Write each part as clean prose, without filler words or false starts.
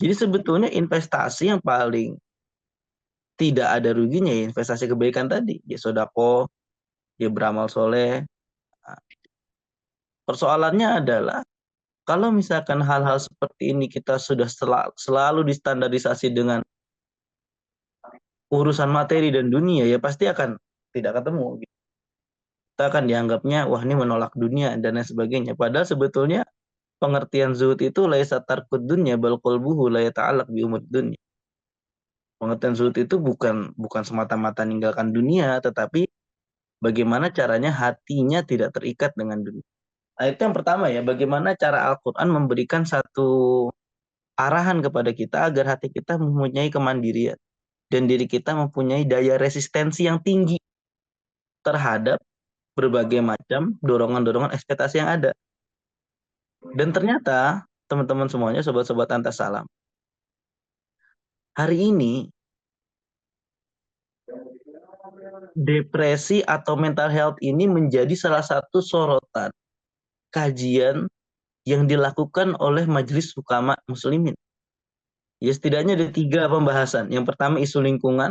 Jadi sebetulnya investasi yang paling tidak ada ruginya ya investasi kebaikan tadi. Ya sodako, ya beramal soleh. Nah, persoalannya adalah kalau misalkan hal-hal seperti ini kita sudah selalu distandarisasi dengan urusan materi dan dunia, ya pasti akan tidak ketemu. Kita akan dianggapnya, wah ini menolak dunia dan lain sebagainya. Padahal sebetulnya pengertian zuhud itu laisa tarkud dunya bal qalbuhu la yata'allaq bi umur dunya. Pengertian zuhud itu bukan semata-mata meninggalkan dunia, tetapi bagaimana caranya hatinya tidak terikat dengan dunia. Nah, itu yang pertama ya, bagaimana cara Al-Quran memberikan satu arahan kepada kita agar hati kita mempunyai kemandirian dan diri kita mempunyai daya resistensi yang tinggi terhadap berbagai macam dorongan-dorongan ekspektasi yang ada. Dan ternyata teman-teman semuanya, sobat-sobat Antas Salam, hari ini depresi atau mental health ini menjadi salah satu sorotan kajian yang dilakukan oleh Majelis Hukama Muslimin. Ya setidaknya ada 3 pembahasan. Yang pertama isu lingkungan,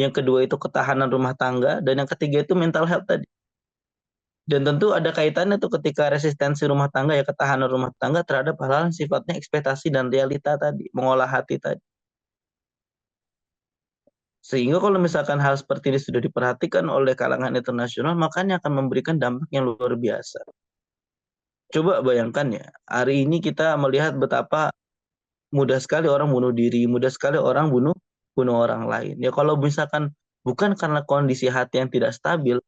yang kedua itu ketahanan rumah tangga, dan yang ketiga itu mental health tadi. Dan tentu ada kaitannya tuh ketika resistensi rumah tangga ya ketahanan rumah tangga terhadap hal-hal yang sifatnya ekspektasi dan realita tadi, mengolah hati tadi. Sehingga kalau misalkan hal seperti ini sudah diperhatikan oleh kalangan internasional, makanya akan memberikan dampak yang luar biasa. Coba bayangkan ya, hari ini kita melihat betapa mudah sekali orang bunuh diri, mudah sekali orang bunuh bunuh orang lain. Ya kalau misalkan bukan karena kondisi hati yang tidak stabil,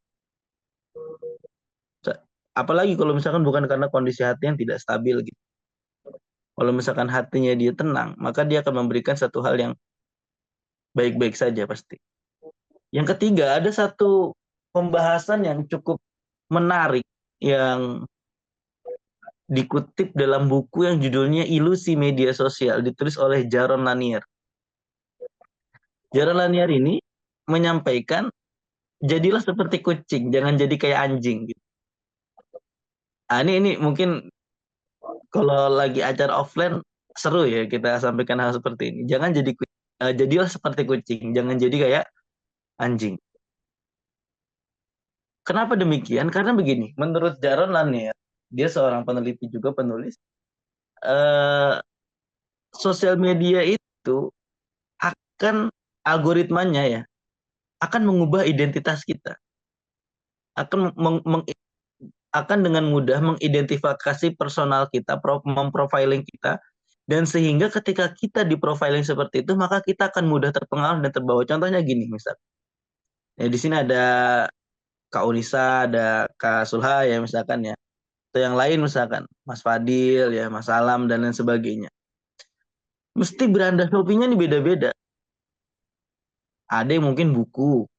apalagi kalau misalkan bukan karena kondisi hati yang tidak stabil gitu. Kalau misalkan hatinya dia tenang, maka dia akan memberikan satu hal yang baik-baik saja pasti. Yang ketiga, ada satu pembahasan yang cukup menarik yang dikutip dalam buku yang judulnya Ilusi Media Sosial, ditulis oleh Jaron Lanier. Jaron Lanier ini menyampaikan, jadilah seperti kucing, jangan jadi kayak anjing. Gitu. Ah, ini mungkin kalau lagi acara offline seru ya kita sampaikan hal seperti ini. Jangan jadi jadilah seperti kucing, jangan jadi kayak anjing. Kenapa demikian? Karena begini, menurut Jaron Lanier, dia seorang peneliti juga penulis, eh, sosial media itu akan algoritmanya ya akan mengubah identitas kita, akan akan dengan mudah mengidentifikasi personal kita, memprofiling kita, dan sehingga ketika kita di profiling seperti itu, maka kita akan mudah terpengaruh dan terbawa. Contohnya gini, misal, ya di sini ada Kak Unisa, ada Kak Sulha ya misalkan ya, atau yang lain misalkan Mas Fadil ya, Mas Alam dan lain sebagainya. Mesti beranda shopee nih beda-beda. Ada yang mungkin buku,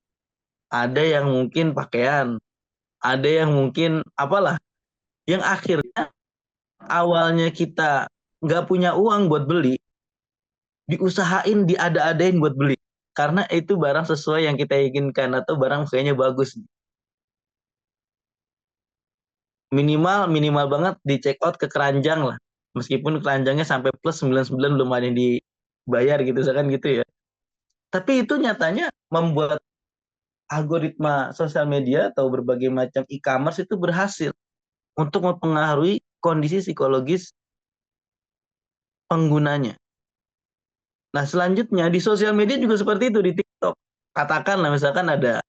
ada yang mungkin pakaian, ada yang mungkin apalah, yang akhirnya awalnya kita nggak punya uang buat beli, diusahain diada-adain buat beli. Karena itu barang sesuai yang kita inginkan atau barang kayaknya bagus. Minimal minimal banget di check out ke keranjang lah. Meskipun keranjangnya sampai plus 99 belum ada yang dibayar gitu kan gitu ya. Tapi itu nyatanya membuat algoritma sosial media atau berbagai macam e-commerce itu berhasil untuk mempengaruhi kondisi psikologis penggunanya. Nah, selanjutnya di sosial media juga seperti itu di TikTok. Katakanlah misalkan ada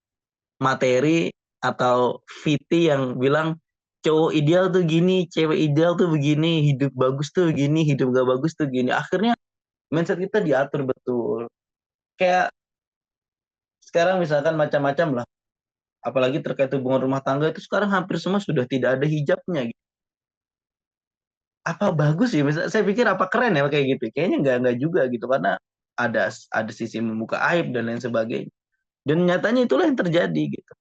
materi atau VT yang bilang cowok ideal tuh gini, cewek ideal tuh begini, hidup bagus tuh begini, hidup gak bagus tuh gini. Akhirnya mindset kita diatur betul. Kayak sekarang misalkan macam-macam lah. Apalagi terkait hubungan rumah tangga itu sekarang hampir semua sudah tidak ada hijabnya. Gitu. Apa bagus ya? Misal, saya pikir apa keren ya kayak gitu. Kayaknya nggak juga gitu karena ada sisi membuka aib dan lain sebagainya. Dan nyatanya itulah yang terjadi gitu.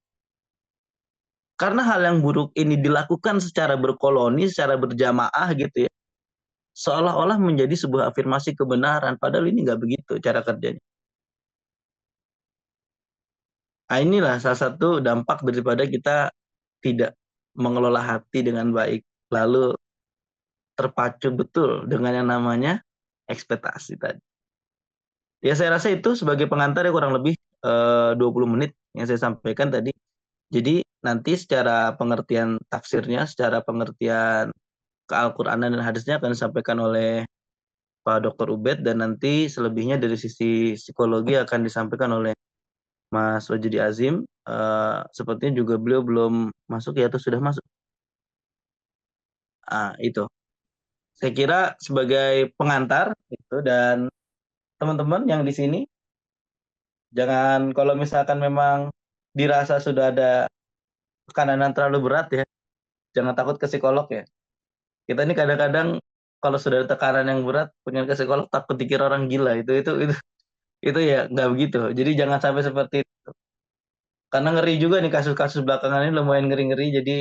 Karena hal yang buruk ini dilakukan secara berkoloni, secara berjamaah gitu ya. Seolah-olah menjadi sebuah afirmasi kebenaran. Padahal ini nggak begitu cara kerjanya. Nah inilah salah satu dampak daripada kita tidak mengelola hati dengan baik. Lalu terpacu betul dengan yang namanya ekspektasi tadi. Ya saya rasa itu sebagai pengantar ya kurang lebih 20 menit yang saya sampaikan tadi. Jadi nanti secara pengertian tafsirnya, secara pengertian ke-Al-Qur'anan dan hadisnya akan disampaikan oleh Pak Dr. Ubed, dan nanti selebihnya dari sisi psikologi akan disampaikan oleh Mas Wajidi Azim. Sepertinya juga beliau belum masuk ya, atau sudah masuk. Itu. Saya kira sebagai pengantar itu, dan teman-teman yang di sini jangan, kalau misalkan memang dirasa sudah ada tekanan yang terlalu berat ya, jangan takut ke psikolog ya. Kita ini kadang-kadang kalau sudah ada tekanan yang berat pengen ke psikolog takut dikira orang gila, itu ya nggak begitu. Jadi jangan sampai seperti itu. Karena ngeri juga nih kasus-kasus belakangan ini lumayan ngeri-ngeri. Jadi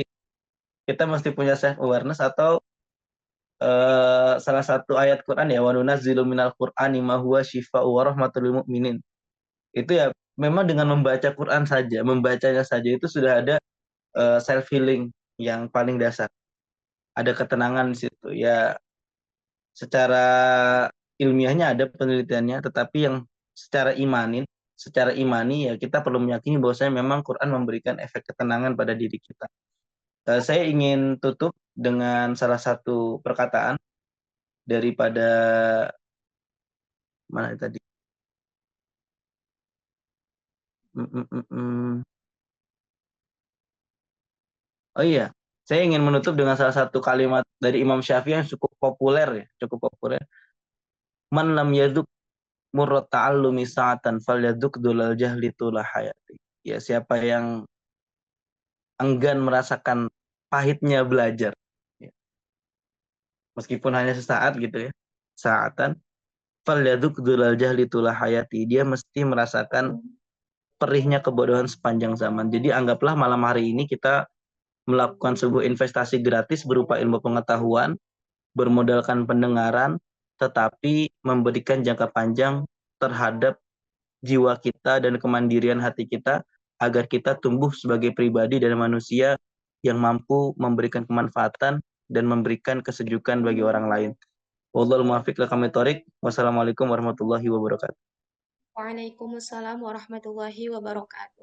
kita mesti punya self awareness, atau salah satu ayat Quran ya, wa nunazzilu minal qur'ani ma huwa syifaa'u wa rahmatul lil mu'minin. Itu ya memang dengan membaca Quran saja, membacanya saja itu sudah ada self healing yang paling dasar. Ada ketenangan di situ. Ya secara ilmiahnya ada penelitiannya, tetapi yang secara imani ya kita perlu meyakini bahwasanya memang Quran memberikan efek ketenangan pada diri kita. Saya ingin tutup dengan salah satu perkataan daripada mana tadi? Mm, mm, mm, mm. Oh iya, saya ingin menutup dengan salah satu kalimat dari Imam Syafi'i yang cukup populer ya, cukup populer. Man lam yaduk murrat ta'allumi sa'atan falyaduk dulal jahli tula hayati. Ya, siapa yang enggan merasakan pahitnya belajar, ya, meskipun hanya sesaat gitu ya, saatan, falyaduk dulal jahli tula hayati. Dia mesti merasakan perihnya kebodohan sepanjang zaman. Jadi anggaplah malam hari ini kita melakukan sebuah investasi gratis berupa ilmu pengetahuan, bermodalkan pendengaran, tetapi memberikan jangka panjang terhadap jiwa kita dan kemandirian hati kita, agar kita tumbuh sebagai pribadi dan manusia yang mampu memberikan kemanfaatan dan memberikan kesejukan bagi orang lain. Wallahul muwaffiq ila aqwamit thoriq. Wassalamualaikum warahmatullahi wabarakatuh. Waalaikumsalam warahmatullahi wabarakatuh.